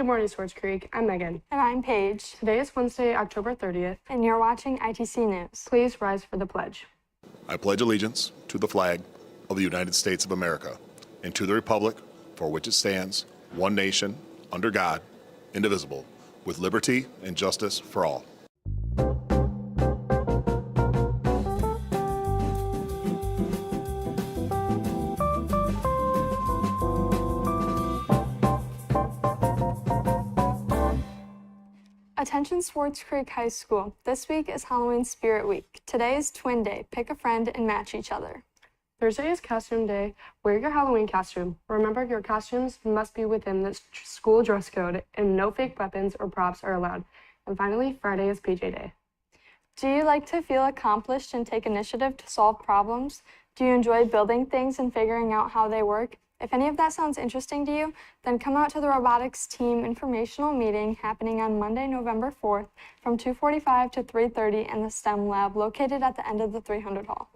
Good morning, Swords Creek. I'm Megan. And I'm Paige. Today is Wednesday, October 30th. And you're watching ITC News. Please rise for the pledge. I pledge allegiance to the flag of the United States of America and to the republic for which it stands, one nation, under God, indivisible, with liberty and justice for all. Attention Swartz Creek High School. This week is Halloween Spirit Week. Today is Twin Day. Pick a friend and match each other. Thursday is Costume Day. Wear your Halloween costume. Remember, your costumes must be within the school dress code and no fake weapons or props are allowed. And finally, Friday is PJ Day. Do you like to feel accomplished and take initiative to solve problems? Do you enjoy building things and figuring out how they work? If any of that sounds interesting to you, then come out to the robotics team informational meeting happening on Monday, November 4th from 2:45 to 3:30 in the STEM lab located at the end of the 300 hall.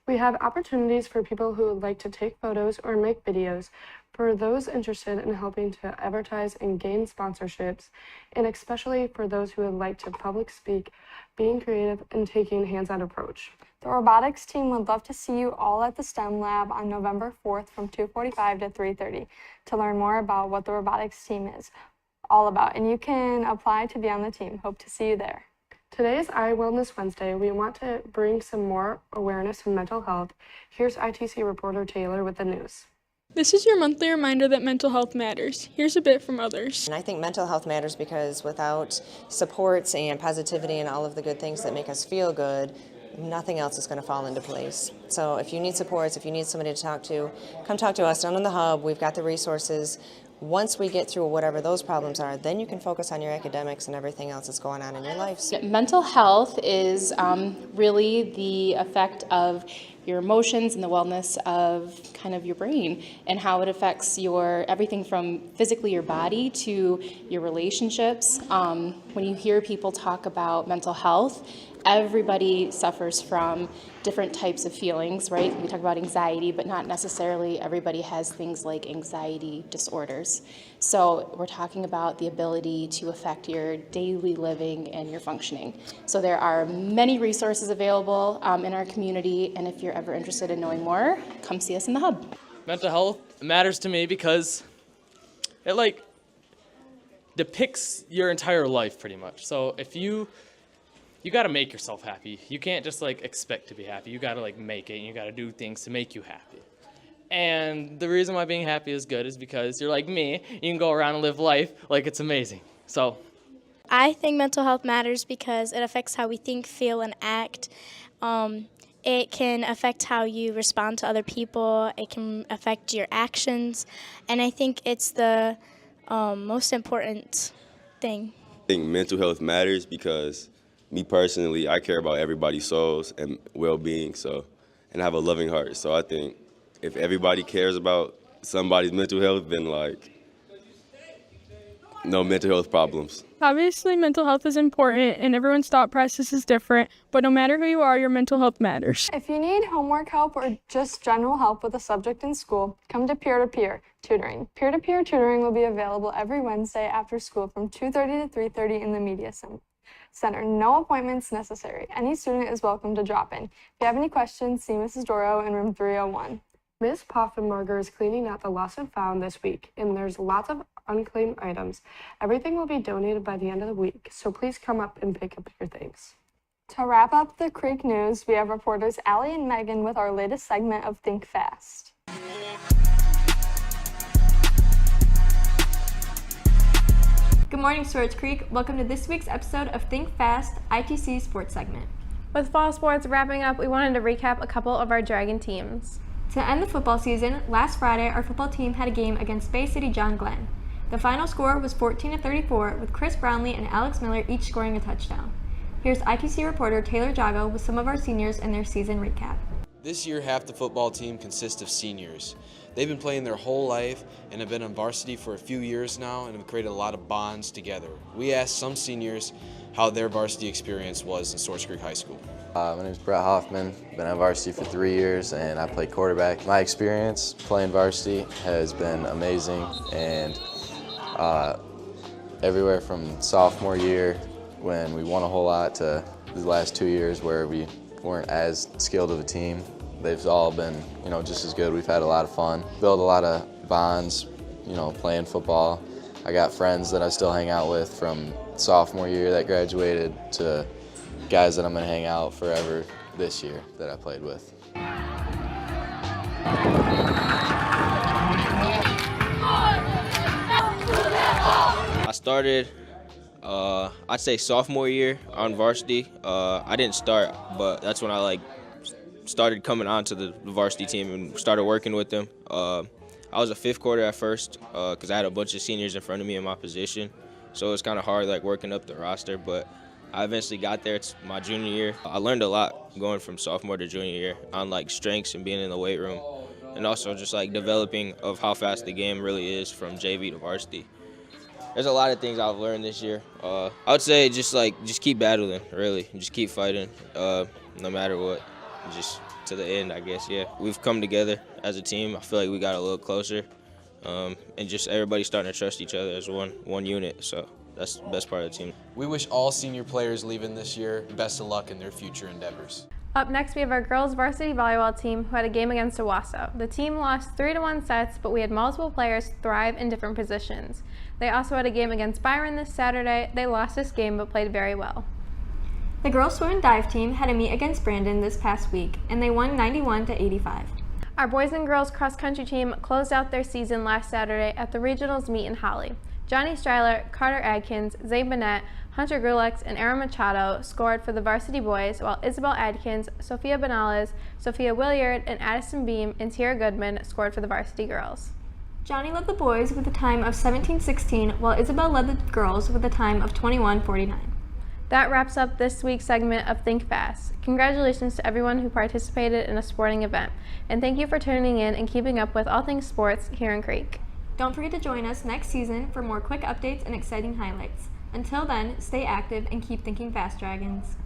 We have opportunities for people who would like to take photos or make videos, for those interested in helping to advertise and gain sponsorships, and especially for those who would like to public speak, being creative, and taking a hands-on approach. The robotics team would love to see you all at the STEM lab on November 4th from 2:45 to 3:30 to learn more about what the robotics team is all about, and you can apply to be on the team. Hope to see you there. Today is Eye Wellness Wednesday. We want to bring some more awareness of mental health. Here's ITC reporter Taylor with the news. This is your monthly reminder that mental health matters. Here's a bit from others. And I think mental health matters because without supports and positivity and all of the good things that make us feel good, nothing else is going to fall into place. So if you need supports, if you need somebody to talk to, come talk to us down in the hub. We've got the resources. Once we get through whatever those problems are, then you can focus on your academics and everything else that's going on in your life. Mental health is really the effect of your emotions and the wellness of kind of your brain and how it affects your everything from physically your body to your relationships. When you hear people talk about mental health, everybody suffers from different types of feelings, right? We talk about anxiety, but not necessarily everybody has things like anxiety disorders. So we're talking about the ability to affect your daily living and your functioning. So there are many resources available in our community, and if you're ever interested in knowing more, come see us in the hub. Mental health matters to me because it depicts your entire life pretty much. So if you got to make yourself happy. You can't just expect to be happy. You got to make it, and you got to do things to make you happy. And the reason why being happy is good is because you're like me. You can go around and live life like it's amazing. So I think mental health matters because it affects how we think, feel, and act. It can affect how you respond to other people. It can affect your actions. And I think it's the most important thing. I think mental health matters because me personally, I care about everybody's souls and well-being, and I have a loving heart. So I think if everybody cares about somebody's mental health, then no mental health problems. Obviously, mental health is important, and everyone's thought process is different, but no matter who you are, your mental health matters. If you need homework help or just general help with a subject in school, come to peer-to-peer tutoring. Peer-to-peer tutoring will be available every Wednesday after school from 2:30 to 3:30 in the Media Center. No appointments necessary. Any student is welcome to drop in. If you have any questions, see Mrs. Doro in room 301. Ms. Poffenberger is cleaning out the lost and found this week, and there's lots of unclaimed items. Everything will be donated by the end of the week, so please come up and pick up your things. To wrap up the Creek News, we have reporters Allie and Megan with our latest segment of Think Fast. Good morning, Swords Creek. Welcome to this week's episode of Think Fast, ITC Sports segment. With fall sports wrapping up, we wanted to recap a couple of our Dragon teams. To end the football season, last Friday, our football team had a game against Bay City John Glenn. The final score was 14-34, with Chris Brownlee and Alex Miller each scoring a touchdown. Here's ITC reporter Taylor Jago with some of our seniors and their season recap. This year, half the football team consists of seniors. They've been playing their whole life and have been on varsity for a few years now and have created a lot of bonds together. We asked some seniors how their varsity experience was in Swords Creek High School. My name is Brett Hoffman. Been on varsity for 3 years and I play quarterback. My experience playing varsity has been amazing, and everywhere from sophomore year when we won a whole lot to the last 2 years where we weren't as skilled of a team. They've all been, just as good. We've had a lot of fun, built a lot of bonds, playing football. I got friends that I still hang out with from sophomore year that graduated to guys that I'm gonna hang out forever this year that I played with. I started, I'd say sophomore year on varsity. I didn't start, but that's when I started coming onto the varsity team and started working with them. I was a fifth quarter at first because I had a bunch of seniors in front of me in my position, so it was kind of hard working up the roster. But I eventually got there. It's my junior year. I learned a lot going from sophomore to junior year on strengths and being in the weight room, and also just developing of how fast the game really is from JV to varsity. There's a lot of things I've learned this year. I would say just keep battling, really. Just keep fighting, no matter what. Just to the end, I guess, yeah. We've come together as a team. I feel like we got a little closer, and just everybody's starting to trust each other as one unit, so that's the best part of the team. We wish all senior players leaving this year best of luck in their future endeavors. Up next, we have our girls varsity volleyball team who had a game against Owasso. The team lost 3-1 sets, but we had multiple players thrive in different positions. They also had a game against Byron this Saturday. They lost this game, but played very well. The girls swim and dive team had a meet against Brandon this past week, and they won 91-85. Our boys and girls cross country team closed out their season last Saturday at the regionals meet in Holly. Johnny Stryler, Carter Adkins, Zay Bennett, Hunter Grulex, and Aaron Machado scored for the varsity boys, while Isabel Adkins, Sophia Benales, Sophia Williard, and Addison Beam and Tierra Goodman scored for the varsity girls. Johnny led the boys with a time of 17-16, while Isabel led the girls with a time of 21-49. That wraps up this week's segment of Think Fast. Congratulations to everyone who participated in a sporting event, and thank you for tuning in and keeping up with all things sports here in Creek. Don't forget to join us next season for more quick updates and exciting highlights. Until then, stay active and keep thinking fast, Dragons.